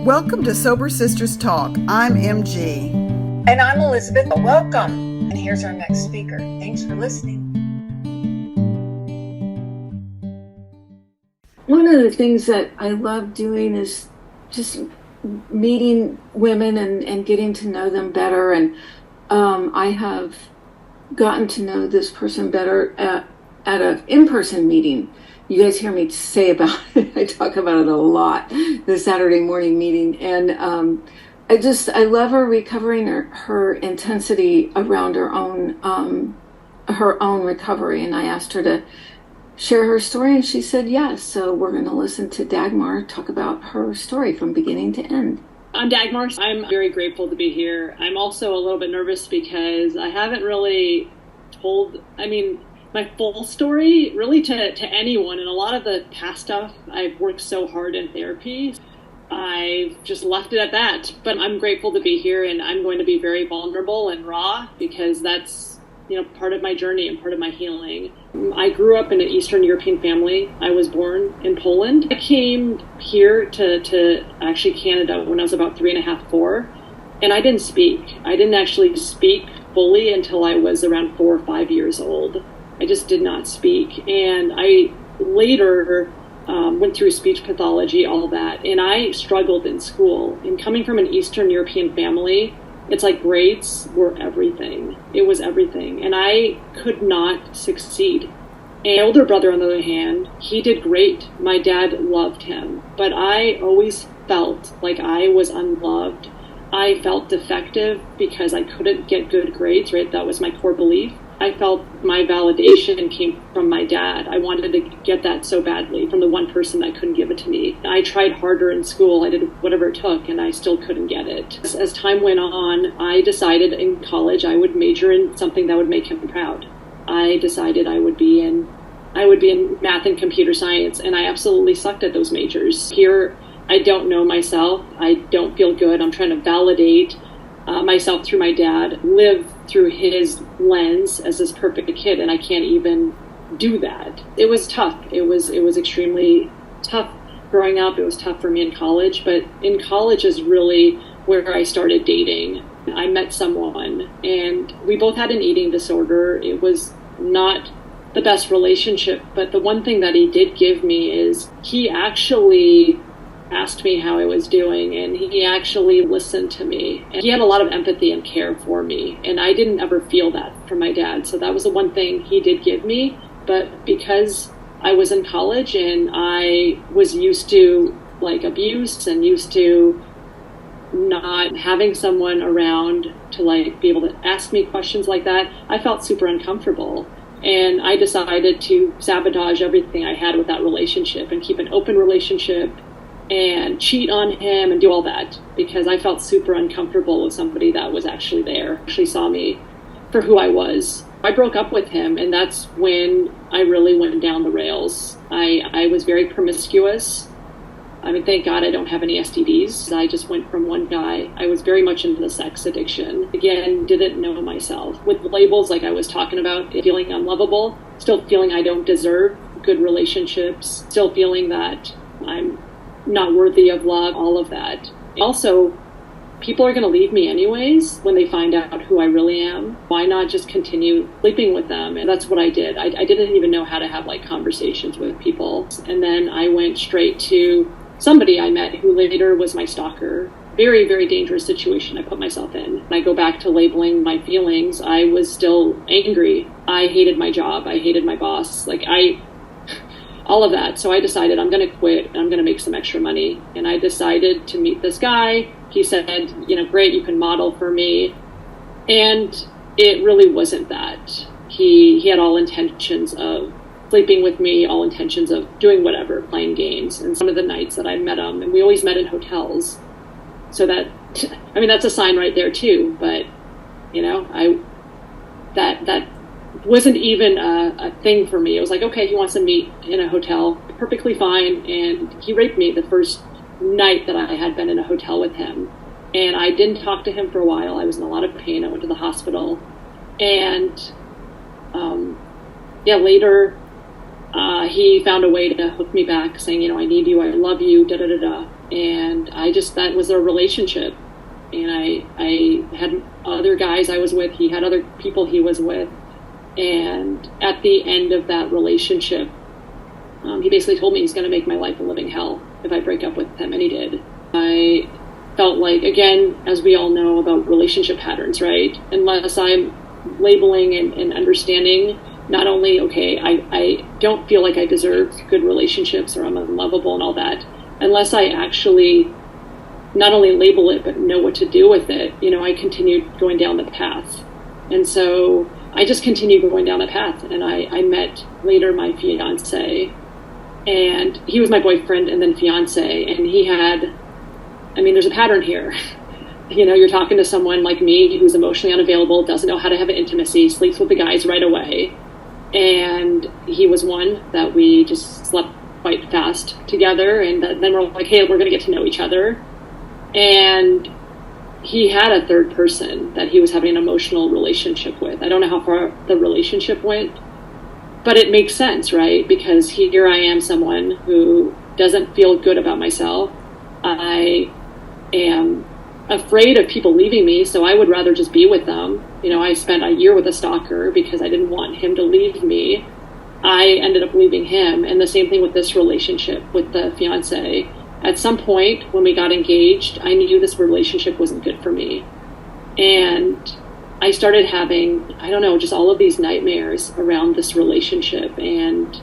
Welcome to Sober Sisters Talk. I'm MG. And I'm Elizabeth. Welcome. And here's our next speaker. Thanks for listening. One of the things that I love doing is just meeting women and getting to know them better. And I have gotten to know this person better at an in-person meeting. You guys hear me say about it. I talk about it a lot, the Saturday morning meeting. And I love her recovering her intensity around her own recovery. And I asked her to share her story, and she said yes. So we're going to listen to Dagmar talk about her story from beginning to end. I'm Dagmar. I'm very grateful to be here. I'm also a little bit nervous because I haven't really told, my full story really to anyone. And a lot of the past stuff, I've worked so hard in therapy. I've just left it at that. But I'm grateful to be here, and I'm going to be very vulnerable and raw because that's, part of my journey and part of my healing. I grew up in an Eastern European family. I was born in Poland. I came here to actually Canada when I was about 3.5, 4, and I didn't speak. I didn't actually speak fully until I was around 4 or 5 years old. I just did not speak. And I later went through speech pathology, all that, and I struggled in school. And coming from an Eastern European family, it's like grades were everything. It was everything. And I could not succeed. And my older brother, on the other hand, he did great. My dad loved him. But I always felt like I was unloved. I felt defective because I couldn't get good grades, right? That was my core belief. I felt my validation came from my dad. I wanted to get that so badly from the one person that couldn't give it to me. I tried harder in school. I did whatever it took, and I still couldn't get it. As time went on, I decided in college I would major in something that would make him proud. I decided I would be in math and computer science, and I absolutely sucked at those majors. Here, I don't know myself. I don't feel good. I'm trying to validate myself through my dad, live through his lens as this perfect kid, and I can't even do that. It was tough. It was extremely tough growing up. It was tough for me in college, but in college is really where I started dating. I met someone, and we both had an eating disorder. It was not the best relationship, but the one thing that he did give me is he actually asked me how I was doing, and he actually listened to me. And he had a lot of empathy and care for me, and I didn't ever feel that from my dad. So that was the one thing he did give me. But because I was in college and I was used to abuse and used to not having someone around to be able to ask me questions like that, I felt super uncomfortable. And I decided to sabotage everything I had with that relationship and keep an open relationship and cheat on him and do all that because I felt super uncomfortable with somebody that was actually there, actually saw me for who I was. I broke up with him, and that's when I really went down the rails. I was very promiscuous. Thank God I don't have any STDs. I just went from one guy. I was very much into the sex addiction. Again, didn't know myself. With labels like I was talking about, feeling unlovable, still feeling I don't deserve good relationships, still feeling that I'm not worthy of love, all of that. Also, people are going to leave me anyways when they find out who I really am. Why not just continue sleeping with them? And that's what I did. I didn't even know how to have conversations with people. And then I went straight to somebody I met who later was my stalker. Very, very dangerous situation I put myself in. I go back to labeling my feelings. I was still angry. I hated my job. I hated my boss. All of that. So I decided I'm going to quit and I'm going to make some extra money. And I decided to meet this guy. He said, great, you can model for me. And it really wasn't that. He had all intentions of sleeping with me, all intentions of doing whatever, playing games. And some of the nights that I met him, and we always met in hotels. So that's a sign right there too. But, that wasn't even a thing for me. It was like, okay, he wants to meet in a hotel, perfectly fine. And he raped me the first night that I had been in a hotel with him. And I didn't talk to him for a while. I was in a lot of pain. I went to the hospital. And later he found a way to hook me back saying, I need you, I love you, da-da-da-da. And that was our relationship. And I had other guys I was with, he had other people he was with. And at the end of that relationship, he basically told me he's going to make my life a living hell if I break up with him, and he did. I felt like, again, as we all know about relationship patterns, right? Unless I'm labeling and understanding, not only, okay, I don't feel like I deserve good relationships or I'm unlovable and all that, unless I actually not only label it, but know what to do with it, I continued going down the path. And so I just continued going down the path, and I met later my fiance, and he was my boyfriend and then fiance, and he had, there's a pattern here. You're talking to someone like me who's emotionally unavailable, doesn't know how to have an intimacy, sleeps with the guys right away. And he was one that we just slept quite fast together, and then we're like, hey, we're going to get to know each other. And he had a third person that he was having an emotional relationship with. I don't know how far the relationship went, but it makes sense, right? Because here I am, someone who doesn't feel good about myself. I am afraid of people leaving me, so I would rather just be with them. I spent a year with a stalker because I didn't want him to leave me. I ended up leaving him, and the same thing with this relationship with the fiance. At some point when we got engaged, I knew this relationship wasn't good for me. And I started having, just all of these nightmares around this relationship, and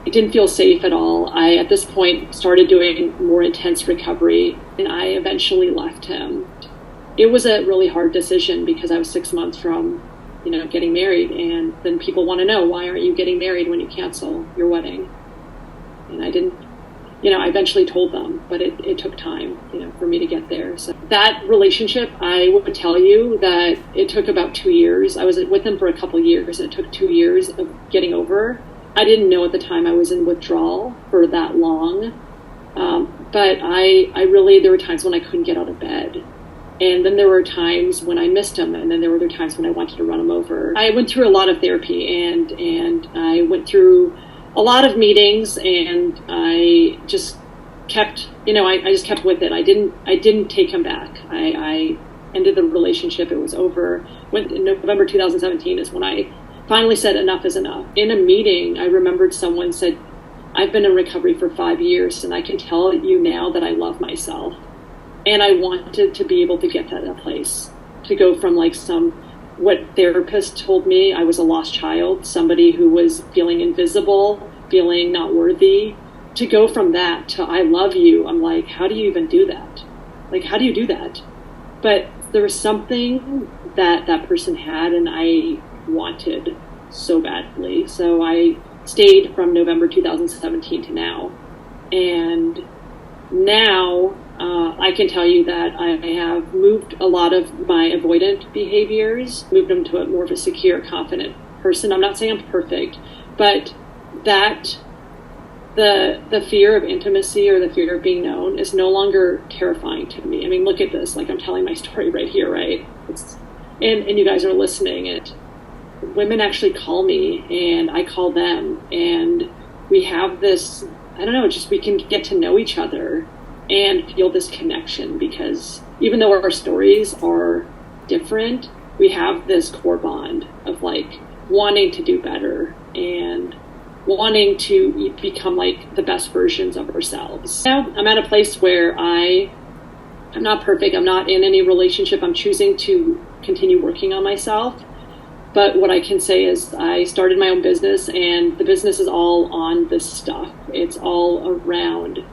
it didn't feel safe at all. I, at this point, started doing more intense recovery, and I eventually left him. It was a really hard decision because I was 6 months from, getting married, and then people want to know, why aren't you getting married when you cancel your wedding? And I didn't, I eventually told them, but it took time, for me to get there. So that relationship, I would tell you that it took about 2 years. I was with him for a couple of years, and it took 2 years of getting over. I didn't know at the time I was in withdrawal for that long. But I really, there were times when I couldn't get out of bed. And then there were times when I missed him, and then there were other times when I wanted to run him over. I went through a lot of therapy, and I went through a lot of meetings, and I just kept, I just kept with it. I didn't take him back. I ended the relationship. It was over. In November 2017 is when I finally said enough is enough. In a meeting, I remembered someone said, I've been in recovery for 5 years, and I can tell you now that I love myself. And I wanted to be able to get to that place, to go from what therapist told me I was a lost child, somebody who was feeling invisible, feeling not worthy, to go from that to I love you. I'm like, how do you even do that? How do you do that? But there was something that person had, and I wanted so badly. So I stayed from November 2017 to now. And now I can tell you that I have moved a lot of my avoidant behaviors, moved them to more of a secure, confident person. I'm not saying I'm perfect, but that the fear of intimacy or the fear of being known is no longer terrifying to me. Look at this. I'm telling my story right here, right? And you guys are listening. Women actually call me, and I call them, and we have this, we can get to know each other and feel this connection, because even though our stories are different, we have this core bond of wanting to do better and wanting to become the best versions of ourselves. Now I'm at a place where I'm not perfect. I'm not in any relationship. I'm choosing to continue working on myself. But what I can say is I started my own business, and the business is all on this stuff. It's all around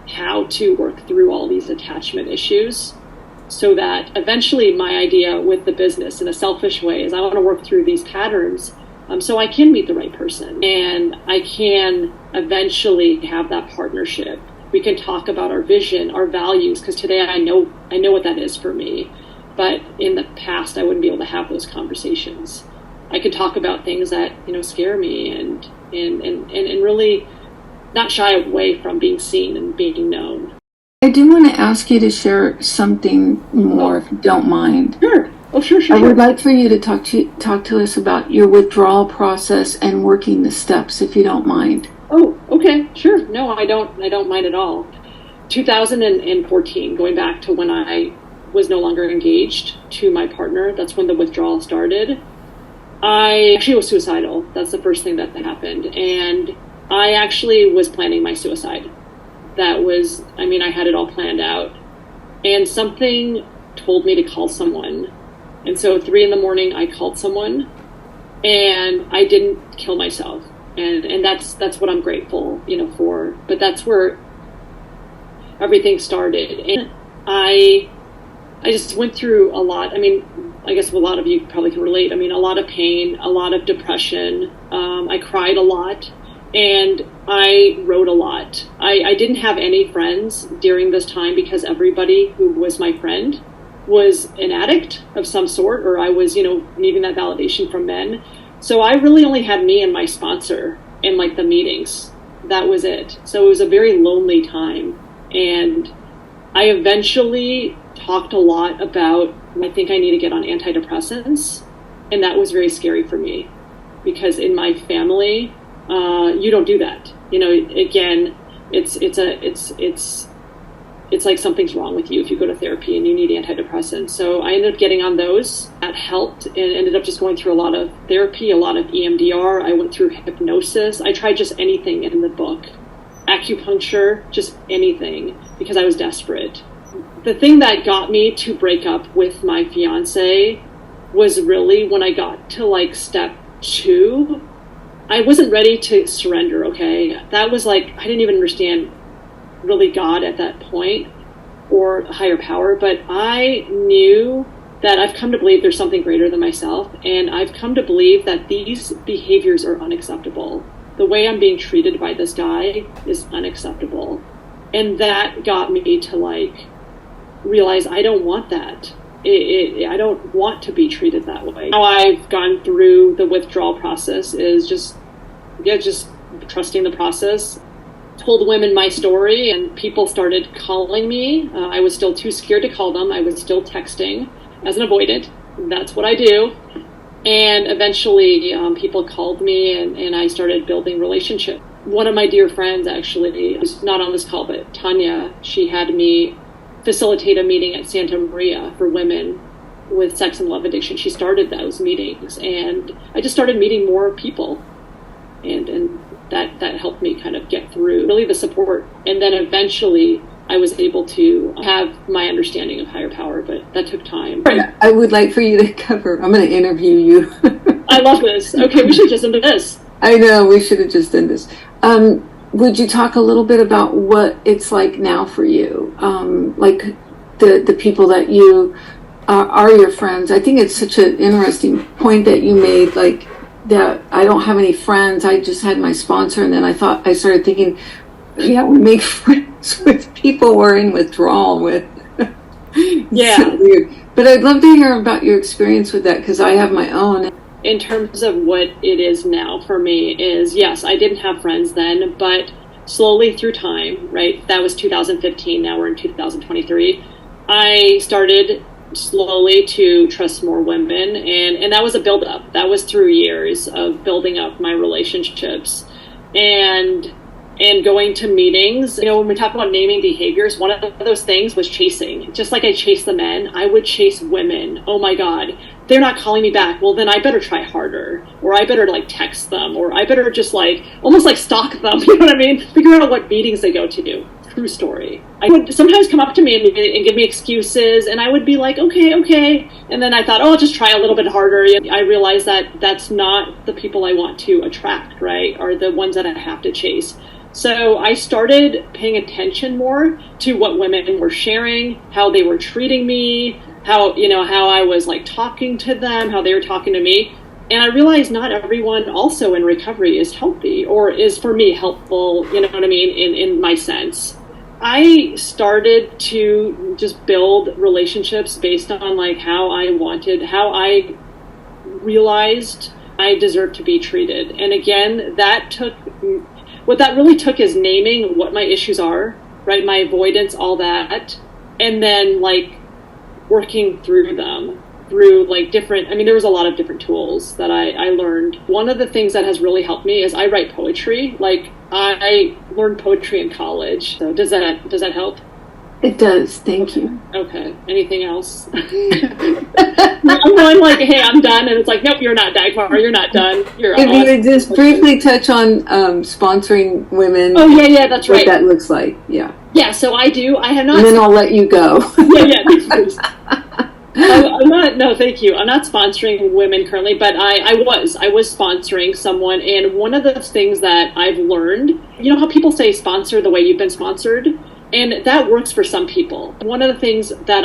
how to work through all these attachment issues, so that eventually my idea with the business in a selfish way is I want to work through these patterns so I can meet the right person, and I can eventually have that partnership. We can talk about our vision, our values, because today I know what that is for me. But in the past, I wouldn't be able to have those conversations. I could talk about things that, scare me and really not shy away from being seen and being known. I do want to ask you to share something more, if you don't mind. Sure. Oh, sure. I would like for you to talk to us about your withdrawal process and working the steps, if you don't mind. Oh, okay, sure. No, I don't mind at all. 2014, going back to when I was no longer engaged to my partner. That's when the withdrawal started. I actually was suicidal. That's the first thing that happened. And I actually was planning my suicide. I had it all planned out. And something told me to call someone. And so 3 a.m, I called someone, and I didn't kill myself. And that's what I'm grateful, for. But that's where everything started. And I just went through a lot. I guess a lot of you probably can relate. A lot of pain, a lot of depression. I cried a lot, and I wrote a lot. I didn't have any friends during this time because everybody who was my friend was an addict of some sort, or I was, needing that validation from men. So I really only had me and my sponsor in the meetings. That was it. So it was a very lonely time. And I eventually talked a lot about, I think I need to get on antidepressants. And that was very scary for me because in my family, you don't do that. Again, it's like something's wrong with you if you go to therapy and you need antidepressants. So I ended up getting on those. That helped, and ended up just going through a lot of therapy, a lot of EMDR. I went through hypnosis. I tried just anything in the book. Acupuncture, just anything, because I was desperate. The thing that got me to break up with my fiance was really when I got to step 2. I wasn't ready to surrender, okay? That was I didn't even understand really God at that point or a higher power, but I knew that I've come to believe there's something greater than myself, and I've come to believe that these behaviors are unacceptable. The way I'm being treated by this guy is unacceptable. And that got me to realize I don't want that. I don't want to be treated that way. How I've gone through the withdrawal process is just trusting the process. Told women my story, and people started calling me. I was still too scared to call them. I was still texting as an avoidant. That's what I do. And eventually people called me, and I started building relationships. One of my dear friends, actually, who's not on this call, but Tanya, she had me facilitate a meeting at Santa Maria for women with sex and love addiction. She started those meetings, and I just started meeting more people. And that helped me kind of get through really the support. And then eventually I was able to have my understanding of higher power, but that took time. I would like for you to cover, I'm going to interview you. I love this. Okay, we should just do this. I know, we should have just done this. Would you talk a little bit about what it's like now for you? The people that you are your friends. I think it's such an interesting point that you made, that I don't have any friends. I just had my sponsor, and then I started thinking, yeah, we make friends with people we're in withdrawal with. Yeah. So weird. But I'd love to hear about your experience with that, because I have my own. In terms of what it is now for me is, yes, I didn't have friends then, but slowly through time, right? That was 2015. Now we're in 2023. I started slowly to trust more women, and that was a build-up. That was through years of building up my relationships and going to meetings. When we talk about naming behaviors, one of those things was chasing. Just like I chased the men, I would chase women. Oh my God, they're not calling me back. Well, then I better try harder, or I better text them, or I better just almost stalk them. You know what I mean? Figure out what meetings they go to. True story. I would sometimes come up to me and give me excuses, and I would be like, okay. And then I thought, I'll just try a little bit harder. I realized that that's not the people I want to attract, right? Are the ones that I have to chase. So I started paying attention more to what women were sharing, how they were treating me, how I was talking to them, how they were talking to me. And I realized not everyone also in recovery is healthy or is, for me, helpful, you know what I mean, in my sense. I started to just build relationships based on how I realized I deserved to be treated. And again, what that really took is naming what my issues are, right? My avoidance, all that. And then working through them through like different, I mean, there was a lot of different tools that I learned. One of the things that has really helped me is I write poetry. Like I learned poetry in college. So does that help? It does. Thank you. Okay. Anything else? I'm going like, hey, I'm done. And it's like, nope, you're not, Dagmar. You're not done. You're If you would just briefly touch on sponsoring women. Oh, yeah, that's right. What that looks like. Yeah. Yeah, so I do. I have not. And then I'll let you go. I'm not, no, thank you. I'm not sponsoring women currently, but I was sponsoring someone. And one of the things that I've learned, you know how people say sponsor the way you've been sponsored? And that works for some people. One of the things that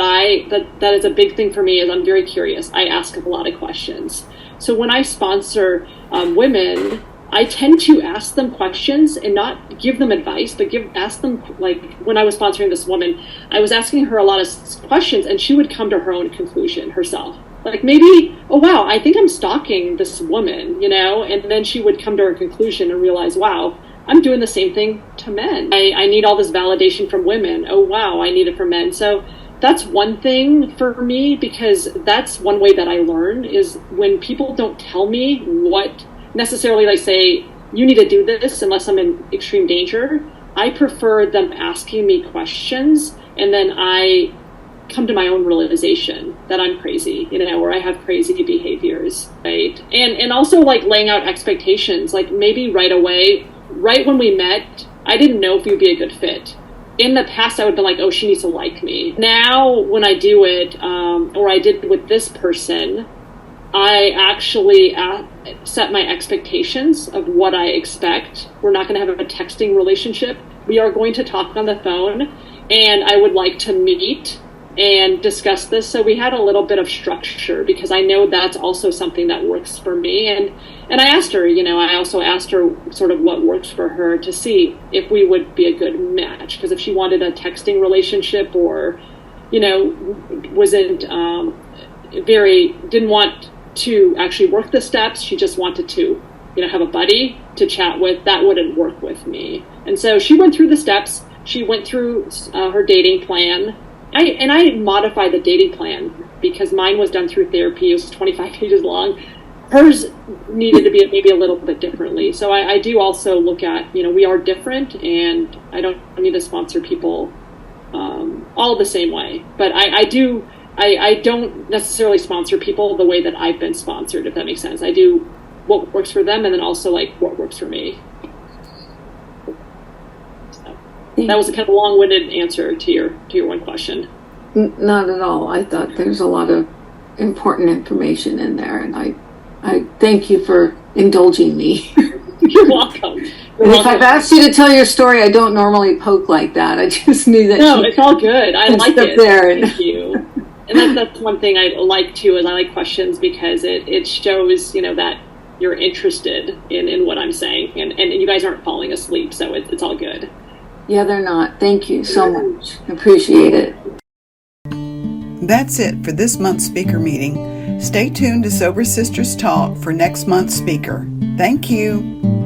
is a big thing for me is I'm very curious. I ask a lot of questions. So when I sponsor women, I tend to ask them questions and not give them advice, but ask them, like when I was sponsoring this woman, I was asking her a lot of questions and she would come to her own conclusion herself. Like maybe, oh wow, I think I'm stalking this woman, you know? And then she would come to her conclusion and realize, wow, I'm doing the same thing to men. I need all this validation from women. Oh, wow, I need it from men. So that's one thing for me, because that's one way that I learn is when people don't tell me what necessarily, like say, you need to do this unless I'm in extreme danger. I prefer them asking me questions, and then I come to my own realization that I'm crazy, you know, or I have crazy behaviors, right? And also like laying out expectations, like maybe right away, right when we met, I didn't know if you'd be a good fit. In the past, I would have been like, oh, she needs to like me. Now, when I do it, or I did with this person, I actually set my expectations of what I expect. We're not going to have a texting relationship. We are going to talk on the phone, and I would like to meet and discuss this. So we had a little bit of structure because I know that's also something that works for me. And I asked her, you know, I also asked her sort of what works for her to see if we would be a good match. Because if she wanted a texting relationship or, you know, wasn't didn't want to actually work the steps, she just wanted to, you know, have a buddy to chat with, that wouldn't work with me. And so she went through the steps. She went through her dating plan. I modified the dating plan because mine was done through therapy. It was 25 pages long. Hers needed to be maybe a little bit differently. So I do also look at, you know, we are different, and I don't need to sponsor people all the same way. But I don't necessarily sponsor people the way that I've been sponsored, if that makes sense. I do what works for them and then also like what works for me. That was a kind of long-winded answer to your one question. Not at all. I thought there's a lot of important information in there, and I thank you for indulging me. You're welcome. If I've asked you to tell your story, I don't normally poke like that. I just knew that. No, it's all good. I like it. There. Thank you. And that's one thing I like too, is I like questions because it shows, you know, that you're interested in what I'm saying, and you guys aren't falling asleep, so it's all good. Yeah, they're not. Thank you so much. Appreciate it. That's it for this month's speaker meeting. Stay tuned to Sober Sisters Talk for next month's speaker. Thank you.